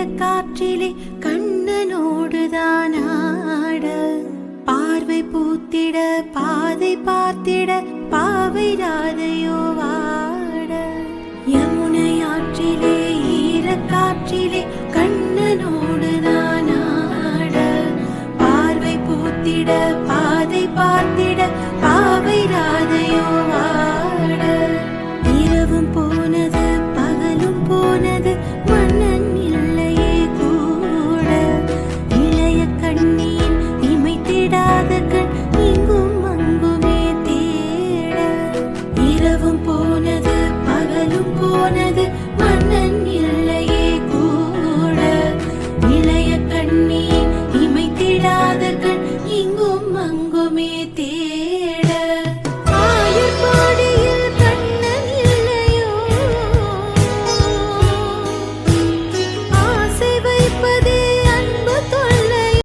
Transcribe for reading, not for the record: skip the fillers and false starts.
ஈரக்காற்றிலே கண்ணனோடுதான் ஆட பார்வை பூத்திட பாதை பார்த்திட பாவை ராதையோ வாட யமுனை ஆற்றிலே ஈரக்காற்றிலே கண்ணனோடுதான் ஆட பார்வை பூத்திட பாதை பார்த்திட பாவை ராதையோ வாட இரவும் போனது பகலும் போனது மன்னன் இல்லையே கூட இளைய கண்ணியின் இமைத்திடாத கண் இங்கும் அங்குமே தேட இரவும் போனது பகலும் போனது மன்னன் இல்லையே கூட இளைய கண்ணியின் இமைத்திடாத கண் இங்கும் அங்குமே தேட